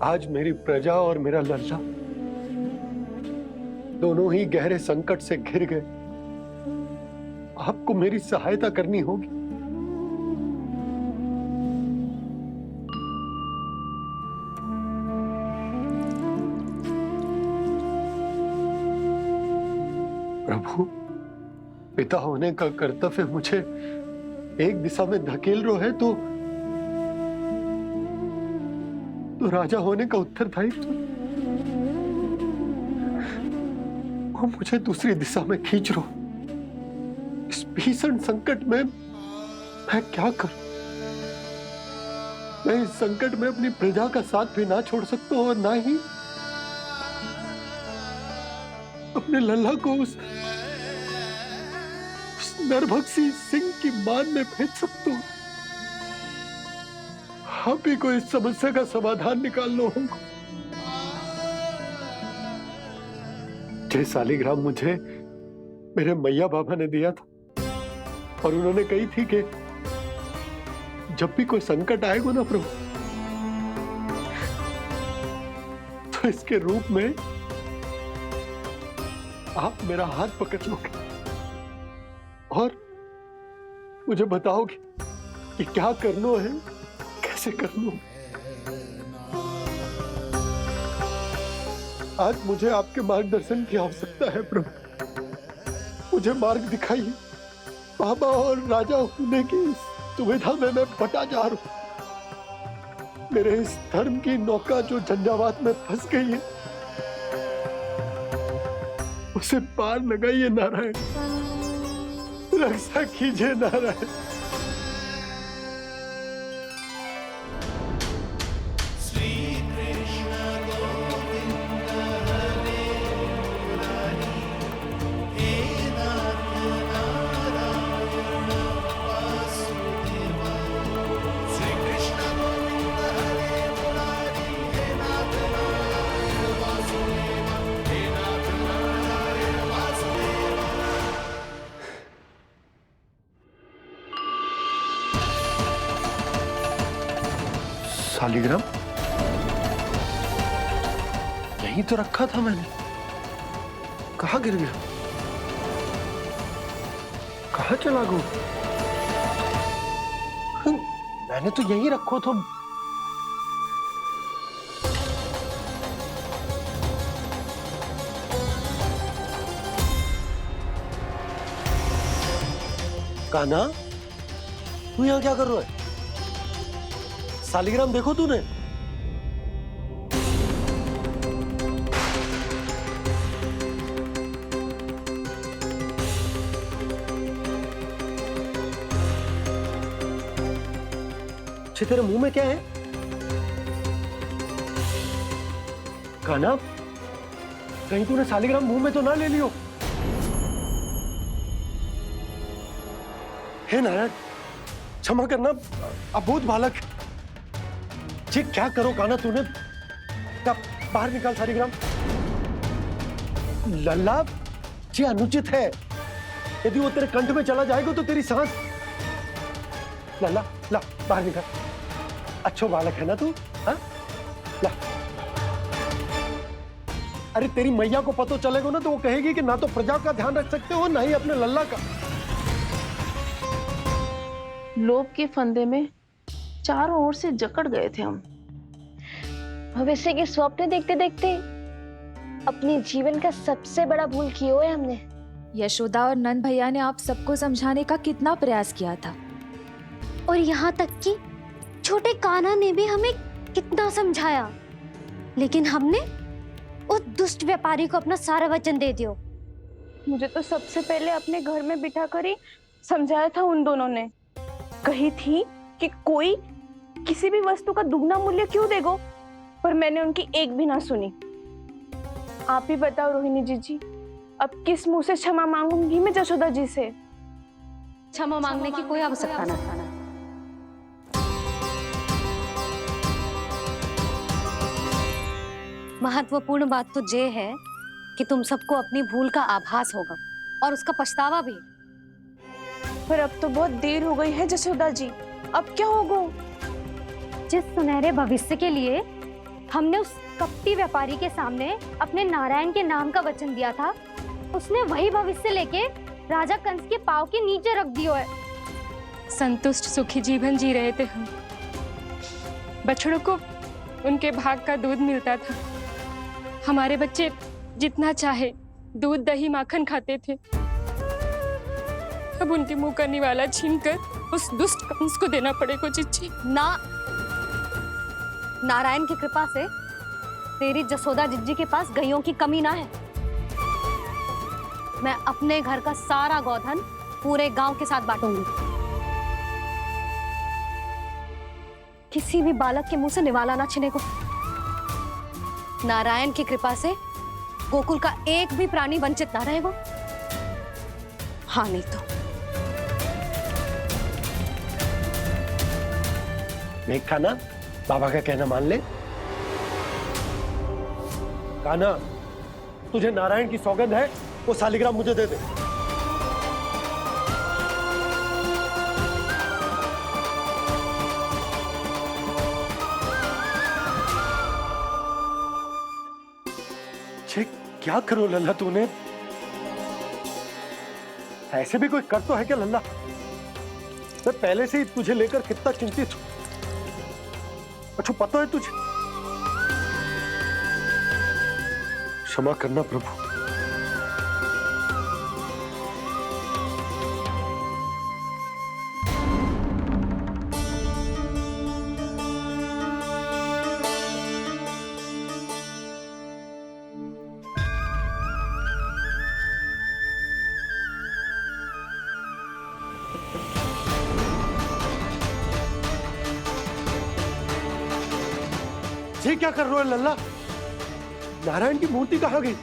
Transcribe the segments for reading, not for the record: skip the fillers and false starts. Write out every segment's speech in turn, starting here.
आज मेरी प्रजा और मेरा लल्ला दोनों ही गहरे संकट से घिर गए। आपको मेरी सहायता करनी होगी। प्रभु, पिता होने का कर्तव्य मुझे एक दिशा में धकेल रहे है तो राजा होने का उत्तरदायित्व वो मुझे दूसरी दिशा में खींच रो। इस भीषण संकट में मैं क्या करूं? मैं इस संकट में अपनी प्रजा का साथ भी ना छोड़ सकता हूं और ना ही अपने लल्ला को उस नरभक्षी सिंह की मान में भेज सकता हूं। आप ही को इस समस्या का समाधान निकालना होगा। जय शालिग्राम मुझे मेरे मैया बाबा ने दिया था और उन्होंने कही थी कि जब भी कोई संकट आएगा ना प्रभु, तो इसके रूप में आप मेरा हाथ पकड़ लोगे और मुझे बताओगे कि क्या करना है, कैसे करना है। आज मुझे आपके मार्गदर्शन की आवश्यकता है प्रभु। मुझे मार्ग दिखाइए। बाबा और राजा होने की सुविधा में मैं बटा जा रहा हूं। मेरे इस धर्म की नौका जो झंझावात में फंस गई है, उसे पार लगाइए नारायण। रक्षा कीजिए नारायण। शालिग्राम यहीं तो रखा था मैंने। कहाँ गिर गया? कहाँ चला गया? मैंने तो यहीं रखो था। कान्हा, तू यहाँ क्या कर रहा है? शालिग्राम देखो तूने? तेरे मुंह में क्या है? कान्हा, कहीं तूने शालिग्राम मुंह में तो ना ले लियो? हे नारायण, क्षमा करना, अबोध बालक। जी क्या करो कान्हा तूने? बाहर निकाल शालिग्राम। लल्ला, जी अनुचित है। यदि वो तेरे कंठ में चला जाएगा तो तेरी सांस। लल्ला, ला बाहर निकाल। अच्छो बालक है ना तू? हाँ? ला। अरे तेरी मैया को पता चलेगा ना तो वो कहेगी कि ना तो प्रजा का ध्यान रख सकते हो ना ही अपने लल्ला का। लोभ के फंदे में चारों ओर से जकड़ गए थे हम। भविष्य के स्वप्न देखते देखते अपने जीवन का सबसे बड़ा भूल किया है हमने। यशोदा और नंद भैया ने आप सबको समझाने का कितना प्रयास किया था, और यहाँ तक कि छोटे कान्हा ने भी हमें कितना समझाया, लेकिन हमने उस दुष्ट व्यापारी को अपना सारा वचन दे दिया। मुझे तो सबसे पहले अपने घर में बिठा कर ही समझाया था उन दोनों ने। कही थी कि कोई किसी भी वस्तु का दुगना मूल्य क्यों देगा, पर मैंने उनकी एक भी ना सुनी। आप ही बताओ रोहिणी जी, अब किस मुंह से क्षमा मांगूंगी मैं जशोदा जी से? क्षमा मांगने की कोई आवश्यकता ना था। महत्वपूर्ण बात तो ये है कि तुम सबको अपनी भूल का आभास होगा और उसका पछतावा भी। पर अब तो बहुत देर हो गई है जशोदा जी, अब क्या होगा? जिस सुनहरे भविष्य के लिए हमने उस कपटी व्यापारी के सामने अपने नारायण के नाम का वचन दिया था, उसने वही भविष्य लेके राजा कंस के पांव के नीचे रख दियो है। संतुष्ट सुखी जीवन जी रहे थे हम। बछड़ों को उनके भाग का दूध मिलता था। हमारे बच्चे जितना चाहे दूध दही माखन खाते थे। अब उनके मुंह का निवाला छीनकर उस दुष्ट कंस को देना पड़ेगा चिच्ची। ना, नारायण की कृपा से तेरी जसोदा जिज्जी के पास गैयों की कमी ना है। मैं अपने घर का सारा गोधन पूरे गांव के साथ बांटूंगी। किसी भी बालक के मुंह से निवाला ना छिने को। नारायण की कृपा से गोकुल का एक भी प्राणी वंचित ना रहेगा। हाँ नहीं तो देख कान्हा, बाबा का कहना मान ले। कान्हा, तुझे नारायण की सौगंध है, वो शालिग्राम मुझे दे दे। ये क्या करो लल्ला तूने? ऐसे भी कोई कर तो है क्या लल्ला? मैं पहले से ही तुझे लेकर कितना चिंतित हूं। अच्छा पता है तुझे? क्षमा करना प्रभु। ये क्या कर रहे हो लल्ला? नारायण की मूर्ति कहाँ गई?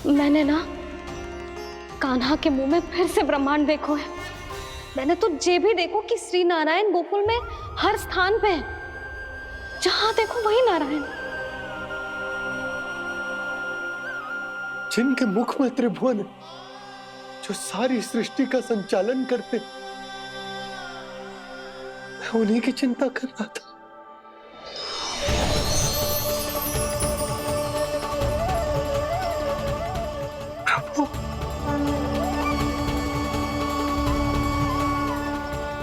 मैंने ना कान्हा के मुंह में फिर से ब्रह्मांड देखो है। मैंने तो ये भी देखो कि श्री नारायण गोकुल में हर स्थान पे है। जहां देखो वही नारायण। जिनके मुख में त्रिभुवन है, जो सारी सृष्टि का संचालन करते, मैं उन्हीं की चिंता कर रहा था। प्रभु,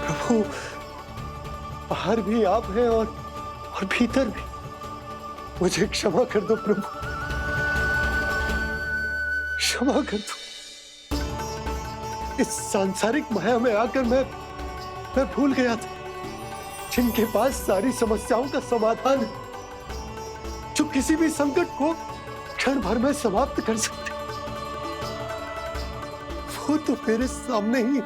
प्रभु, बाहर भी आप हैं और भीतर भी। मुझे क्षमा कर दो प्रभु, क्षमा कर दो। इस सांसारिक माया में आकर मैं भूल गया था जिनके पास सारी समस्याओं का समाधान है, जो किसी भी संकट को क्षण भर में समाप्त कर सकते, वो तो मेरे सामने ही।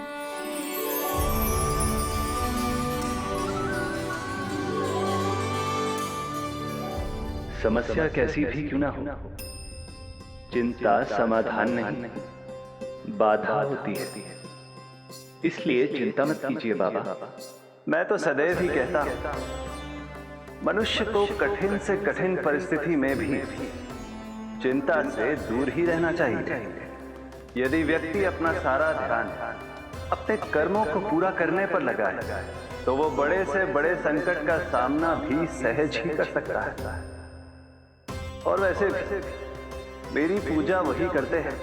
समस्या कैसी भी क्यों ना हो, चिंता समाधान नहीं, बाधा होती है। इसलिए चिंता मत कीजिए बाबा। मैं तो सदैव ही कहता हूं, मनुष्य को कठिन से कठिन परिस्थिति में भी चिंता से दूर ही रहना चाहिए। यदि व्यक्ति अपना सारा ध्यान अपने कर्मों को पूरा करने पर लगाए, तो वो बड़े से बड़े संकट का सामना भी सहज ही कर सकता है। और वैसे भी मेरी पूजा वही करते हैं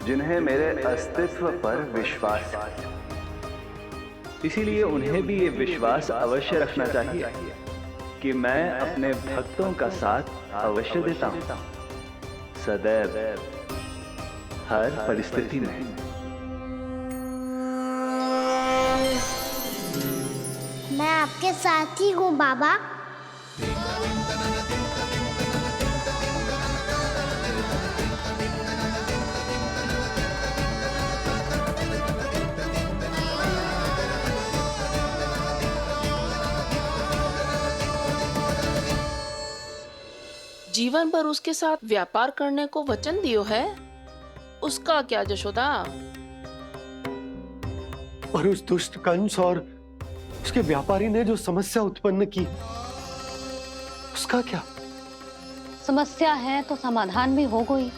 जिन्हें मेरे अस्तित्व पर विश्वास है। इसीलिए उन्हें भी ये विश्वास अवश्य रखना चाहिए कि मैं अपने भक्तों का साथ अवश्य देता हूं। सदैव, हर परिस्थिति में। मैं आपके साथ ही हूँ बाबा। जीवन भर उसके साथ व्यापार करने को वचन दियो है, उसका क्या यशोदा? और उस दुष्ट कंस और उसके व्यापारी ने जो समस्या उत्पन्न की, उसका क्या? समस्या है तो समाधान भी हो गई।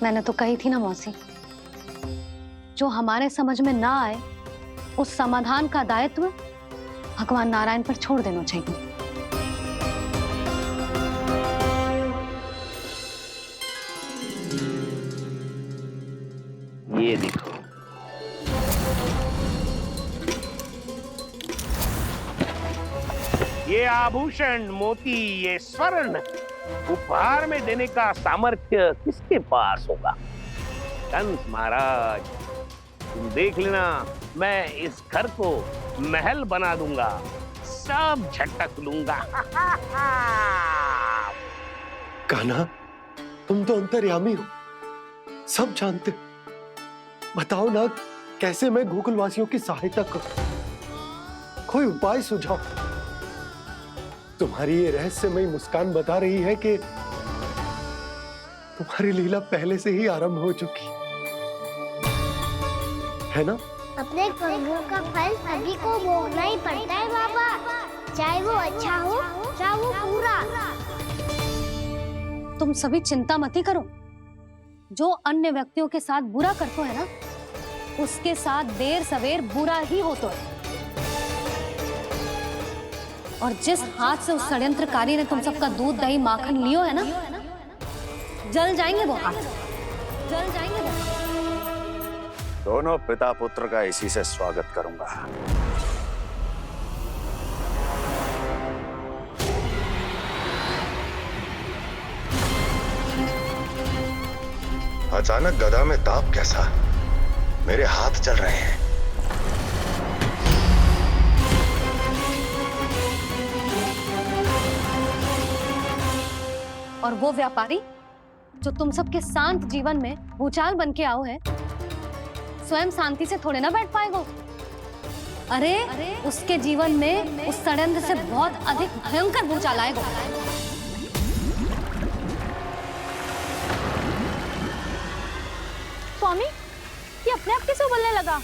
मैंने तो कही थी ना मौसी, जो हमारे समझ में ना आए उस समाधान का दायित्व भगवान नारायण पर छोड़ देना चाहिए। ये देखो, ये आभूषण, मोती, ये स्वर्ण उपहार में देने का सामर्थ्य किसके पास होगा? कंस महाराज, तुम देख लेना, मैं इस घर को महल बना दूंगा, सब झटक लूंगा। कान्हा, तुम तो अंतर्यामी हो, सब जानते हो। बताओ ना, कैसे मैं गोकुलवासियों की सहायता करूं? कोई उपाय सुझाओ। तुम्हारी ये रहस्यमयी मुस्कान बता रही है कि तुम्हारी लीला पहले से ही आरंभ हो चुकी है ना? अपने कर्मों का फल सभी को भोगना ही पड़ता है बाबा, चाहे वो अच्छा हो चाहे वो बुरा। तुम सभी चिंता मत ही करो। जो अन्य व्यक्तियों के साथ बुरा करते है ना, उसके साथ देर सवेर बुरा ही होता है। और जिस हाथ से उस षड्यंत्रकारी ने तुम सबका दूध दही माखन लियो है ना, जल जाएंगे वो हाथ, जल जाएंगे वो हाथ। दोनों पिता पुत्र का इसी से स्वागत करूंगा। अचानक गदा में ताप कैसा? मेरे हाथ चल रहे हैं। और वो व्यापारी जो तुम सबके शांत जीवन में भूचाल बन के आओ है, स्वयं शांति से थोड़े ना बैठ पाएगा। अरे उसके जीवन में उस षड्यंत्र से बहुत अधिक भयंकर भूचाल आएगा। स्वामी, ये अपने आप कैसे उबलने लगा?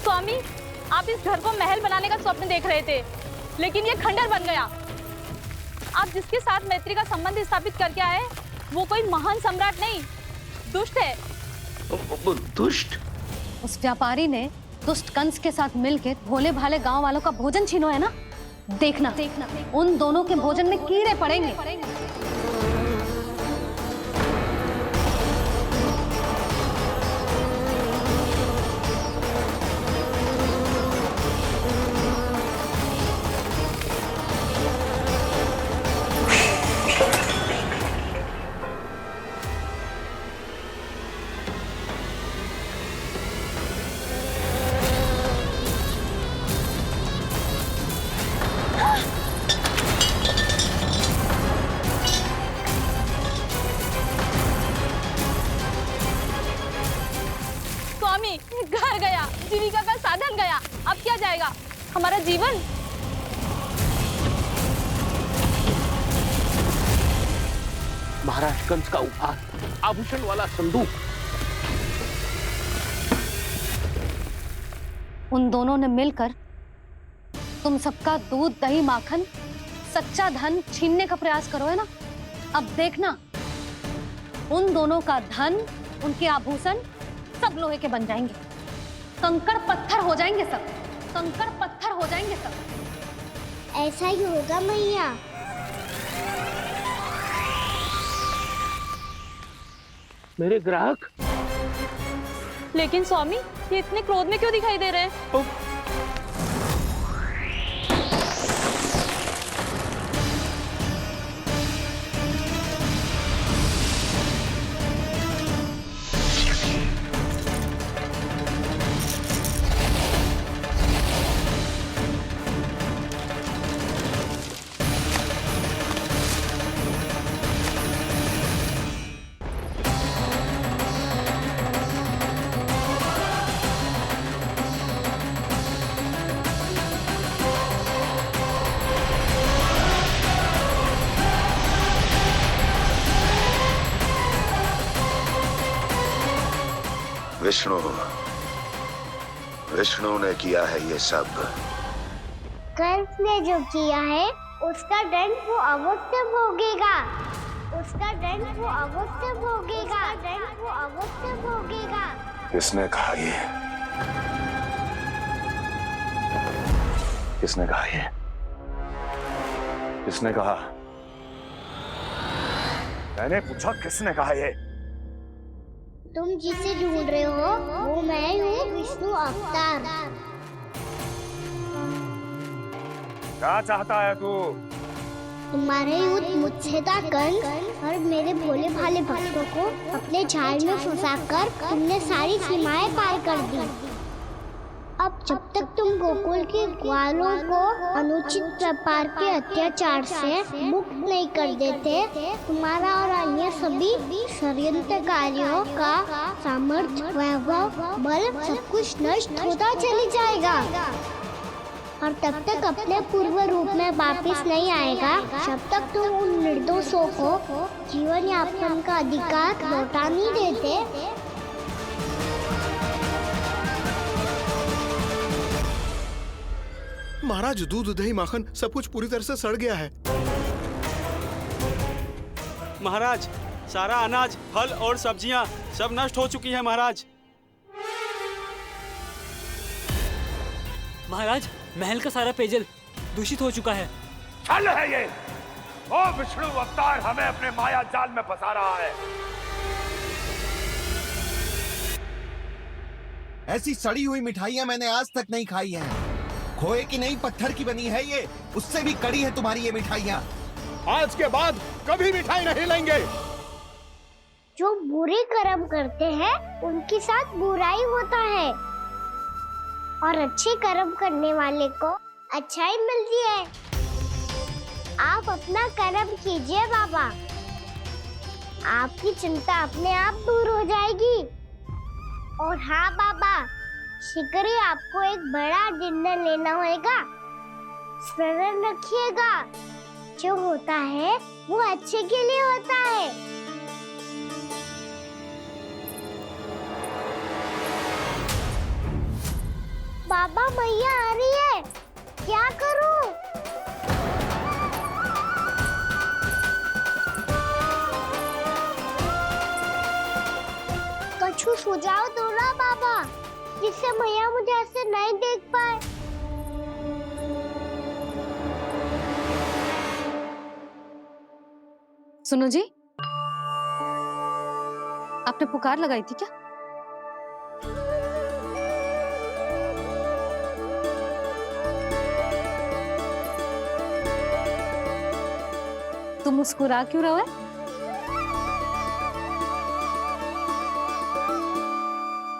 स्वामी, आप इस घर को महल बनाने का स्वप्न देख रहे थे, लेकिन ये खंडर बन गया। आप जिसके साथ मैत्री का संबंध स्थापित करके आए, वो कोई महान सम्राट नहीं, दुष्ट है। दुष्ट? उस व्यापारी ने दुष्ट कंस के साथ मिलकर भोले भाले गांव वालों का भोजन छीनो है ना। देखना उन दोनों के भोजन में कीड़े पड़ेंगे। घर गया, जीविका का साधन गया, अब क्या जाएगा हमारा जीवन? महाराज कंस का उपहार, आभूषण वाला संदूक। उन दोनों ने मिलकर तुम सबका दूध दही माखन सच्चा धन छीनने का प्रयास करो है ना। अब देखना उन दोनों का धन, उनके आभूषण सब लोहे के बन जाएंगे, कंकड़ पत्थर हो जाएंगे सब, कंकड़ पत्थर हो जाएंगे सब। ऐसा ही होगा मैया। मेरे ग्राहक। लेकिन स्वामी, ये इतने क्रोध में क्यों दिखाई दे रहे हैं? विष्णु ने किया है ये सब। कंस ने जो किया है उसका दंड वो अवश्य भोगेगा, उसका दंड वो अवश्य भोगेगा, दंड वो अवश्य भोगेगा। किसने कहा ये? किसने कहा ये? किसने कहा? मैंने पूछा किसने कहा ये? तुम जिसे ढूंढ रहे हो वो मैं हूँ, विष्णु अवतार। क्या चाहता है तू? तुम्हारे युद्ध मुझसे था कंस, और मेरे भोले भाले भक्तों को अपने जाल में फंसाकर तुमने सारी सीमाएं पार कर दी। अब जब तक तुम गोकुल के ग्वालों को अनुचित प्रकार के अत्याचार से मुक्त नहीं कर देते, तुम्हारा और अन्य सभी षड्यंत्रकारियों का सामर्थ्य, वैभव, बल सब कुछ नष्ट होता चले जाएगा, और तब तक अपने पूर्व रूप में वापस नहीं आएगा जब तक तुम उन निर्दोषों को जीवन यापन का अधिकार लौटा नहीं देते। महाराज, दूध, दही, माखन सब कुछ पूरी तरह से सड़ गया है। महाराज, सारा अनाज, फल और सब्जियां सब नष्ट हो चुकी है महाराज। महाराज, महल का सारा पेयजल दूषित हो चुका है। छल है ये। ओ विष्णु अवतार हमें अपने माया जाल में फंसा रहा है। ऐसी सड़ी हुई मिठाइयां मैंने आज तक नहीं खाई हैं। खोए की नहीं, पत्थर की बनी है ये, उससे भी कड़ी है तुम्हारी ये मिठाइयां। आज के बाद कभी मिठाई नहीं लेंगे। जो बुरे कर्म करते हैं उनके साथ बुराई होता है, और अच्छे कर्म करने वाले को अच्छाई मिलती है। आप अपना कर्म कीजिए बाबा, आपकी चिंता अपने आप दूर हो जाएगी। और हाँ बाबा, शीघ्र ही आपको एक बड़ा डिनर लेना होगा। स्मरण रखिएगा, जो होता है वो अच्छे के लिए होता है। बाबा, मैया आ रही है, क्या करूं? कछु सुझाव दो ना बाबा, जिससे मैया मुझे ऐसे नहीं देख पाए। सुनो जी, आपने पुकार लगाई थी क्या? तुम मुस्कुरा क्यों रहे हो?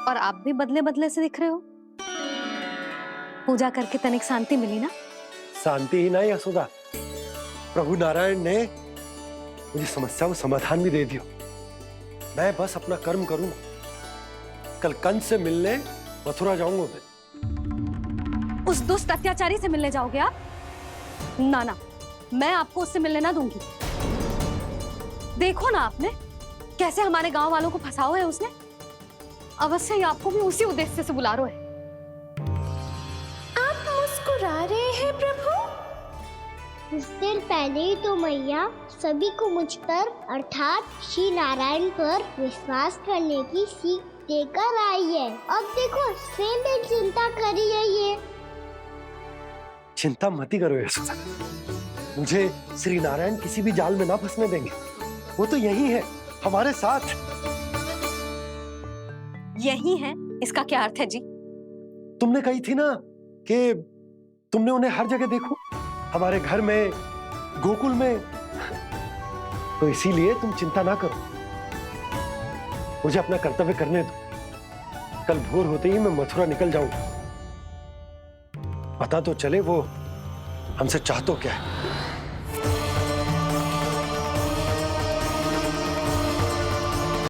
और आप भी बदले बदले से दिख रहे हो। पूजा करके तनिक शांति मिली ना? शांति ही नहीं यशोदा, प्रभु नारायण ने मुझे समस्या को समाधान भी दे दिया। मैं बस अपना कर्म करूंगा। कल कंस से मिलने मथुरा जाऊंगा मैं। उस दुष्ट अत्याचारी से मिलने जाओगे आप? ना ना, मैं आपको उससे मिलने ना दूंगी। देखो ना आपने कैसे हमारे गांव वालों को फंसाओ है उसने। अवश्य ही आपको भी उसी उद्देश्य से बुला रहा है। आप मुस्कुरा रहे हैं प्रभु? कुछ देर पहले ही तो मैया सभी को मुझ पर अर्थात श्री नारायण पर विश्वास करने की सीख देकर आई है। अब देखो स्वयं भी चिंता करी है ये। चिंता मत ही करो यशोदा, मुझे श्री नारायण किसी भी जाल में ना फंसने देंगे। वो तो यही है हमारे साथ। यही है, इसका क्या अर्थ है जी? तुमने कही थी ना कि तुमने उन्हें हर जगह देखो, हमारे घर में, गोकुल में, तो इसीलिए तुम चिंता ना करो, मुझे अपना कर्तव्य करने दो। कल भोर होते ही मैं मथुरा निकल जाऊंगा। पता तो चले वो हमसे चाहतो क्या है।